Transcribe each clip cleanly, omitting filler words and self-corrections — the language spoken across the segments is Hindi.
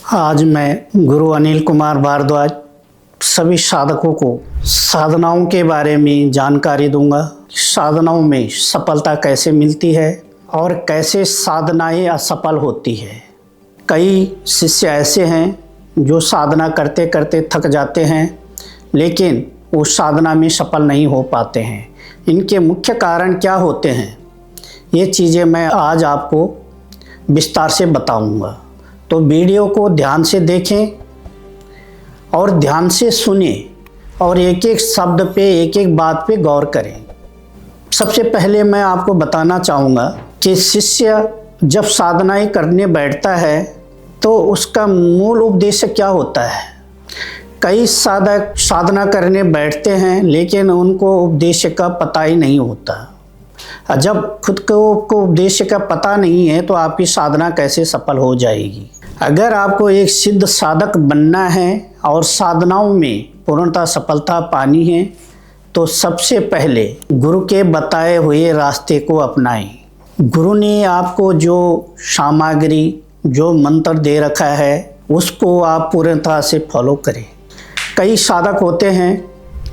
आज मैं गुरु अनिल कुमार भारद्वाज सभी साधकों को साधनाओं के बारे में जानकारी दूंगा। साधनाओं में सफलता कैसे मिलती है और कैसे साधनाएं असफल होती है। कई शिष्य ऐसे हैं जो साधना करते करते थक जाते हैं, लेकिन वो साधना में सफल नहीं हो पाते हैं। इनके मुख्य कारण क्या होते हैं, ये चीज़ें मैं आज आपको विस्तार से बताऊंगा। तो वीडियो को ध्यान से देखें और ध्यान से सुने और एक एक शब्द पे, एक एक बात पे गौर करें। सबसे पहले मैं आपको बताना चाहूँगा कि शिष्य जब साधनाएं करने बैठता है तो उसका मूल उद्देश्य क्या होता है। कई साधक साधना करने बैठते हैं लेकिन उनको उद्देश्य का पता ही नहीं होता। जब खुद को उद्देश्य का पता नहीं है तो आपकी साधना कैसे सफल हो जाएगी। अगर आपको एक सिद्ध साधक बनना है और साधनाओं में पूर्णतः सफलता पानी है तो सबसे पहले गुरु के बताए हुए रास्ते को अपनाएं। गुरु ने आपको जो सामग्री, जो मंत्र दे रखा है उसको आप पूर्णतः से फॉलो करें। कई साधक होते हैं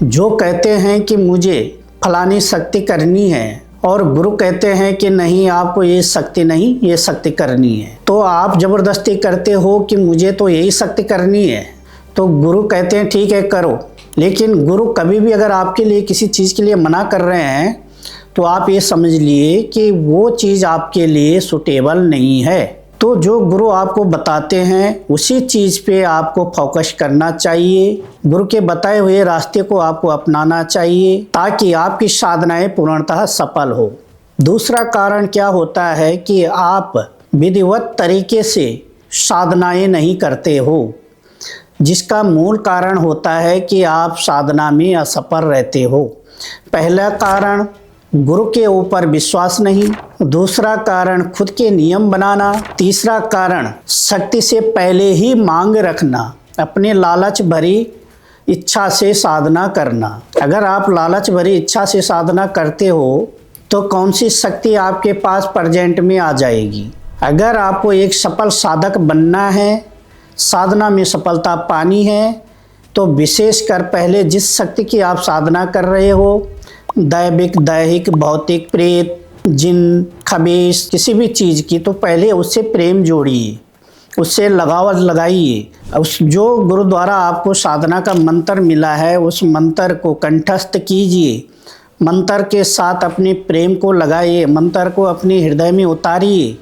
जो कहते हैं कि मुझे फलानी शक्ति करनी है और गुरु कहते हैं कि नहीं, आपको ये शक्ति नहीं, ये शक्ति करनी है। तो आप ज़बरदस्ती करते हो कि मुझे तो यही शक्ति करनी है, तो गुरु कहते हैं ठीक है करो। लेकिन गुरु कभी भी अगर आपके लिए किसी चीज़ के लिए मना कर रहे हैं तो आप ये समझ लिए कि वो चीज़ आपके लिए सूटेबल नहीं है। तो जो गुरु आपको बताते हैं उसी चीज़ पे आपको फोकस करना चाहिए। गुरु के बताए हुए रास्ते को आपको अपनाना चाहिए ताकि आपकी साधनाएं पूर्णतः सफल हो। दूसरा कारण क्या होता है कि आप विधिवत तरीके से साधनाएं नहीं करते हो, जिसका मूल कारण होता है कि आप साधना में असफल रहते हो। पहला कारण गुरु के ऊपर विश्वास नहीं, दूसरा कारण खुद के नियम बनाना, तीसरा कारण शक्ति से पहले ही मांग रखना, अपने लालच भरी इच्छा से साधना करना। अगर आप लालच भरी इच्छा से साधना करते हो तो कौन सी शक्ति आपके पास प्रेजेंट में आ जाएगी। अगर आपको एक सफल साधक बनना है, साधना में सफलता पानी है, तो विशेषकर पहले जिस शक्ति की आप साधना कर रहे हो, दैविक, दैहिक, भौतिक, प्रेत, जिन, खबीस, किसी भी चीज़ की, तो पहले उससे प्रेम जोड़िए, उससे लगाव लगाइए। उस जो गुरु द्वारा आपको साधना का मंत्र मिला है उस मंत्र को कंठस्थ कीजिए, मंत्र के साथ अपने प्रेम को लगाइए, मंत्र को अपने हृदय में उतारिए,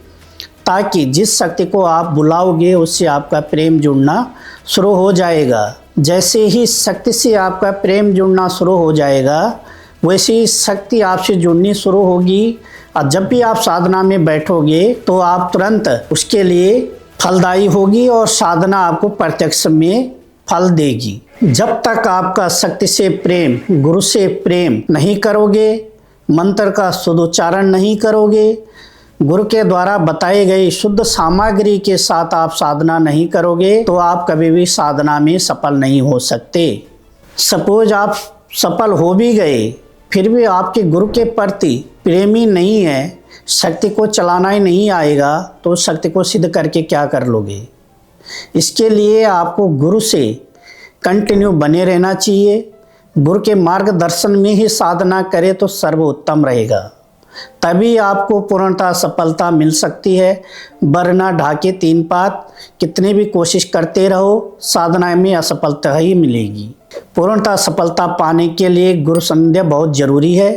ताकि जिस शक्ति को आप बुलाओगे उससे आपका प्रेम जुड़ना शुरू हो जाएगा। जैसे ही शक्ति से आपका प्रेम जुड़ना शुरू हो जाएगा वैसी शक्ति आपसे जुड़नी शुरू होगी और जब भी आप साधना में बैठोगे तो आप तुरंत उसके लिए फलदायी होगी और साधना आपको प्रत्यक्ष में फल देगी। जब तक आपका शक्ति से प्रेम, गुरु से प्रेम नहीं करोगे, मंत्र का शुद्धोच्चारण नहीं करोगे, गुरु के द्वारा बताई गई शुद्ध सामग्री के साथ आप साधना नहीं करोगे तो आप कभी भी साधना में सफल नहीं हो सकते। सपोज आप सफल हो भी गए फिर भी आपके गुरु के प्रति प्रेमी नहीं है, शक्ति को चलाना ही नहीं आएगा, तो शक्ति को सिद्ध करके क्या कर लोगे। इसके लिए आपको गुरु से कंटिन्यू बने रहना चाहिए। गुरु के मार्गदर्शन में ही साधना करें तो सर्वोत्तम रहेगा, तभी आपको पूर्णतः सफलता मिल सकती है। वरना ढाके तीन पात, कितने भी कोशिश करते रहो साधना में असफलता ही मिलेगी। पूर्णतः सफलता पाने के लिए गुरु संध्या बहुत जरूरी है,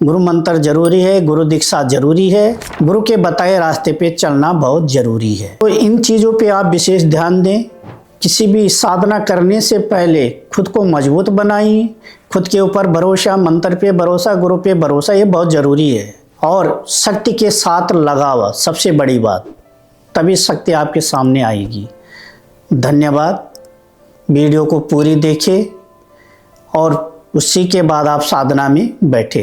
गुरु मंत्र जरूरी है, गुरु दीक्षा जरूरी है, गुरु के बताए रास्ते पे चलना बहुत जरूरी है। तो इन चीज़ों पे आप विशेष ध्यान दें। किसी भी साधना करने से पहले खुद को मजबूत बनाइए, खुद के ऊपर भरोसा, मंत्र पे भरोसा, गुरु पे भरोसा, ये बहुत ज़रूरी है। और शक्ति के साथ लगाव सबसे बड़ी बात, तभी शक्ति आपके सामने आएगी। धन्यवाद। वीडियो को पूरी देखें और उसी के बाद आप साधना में बैठे।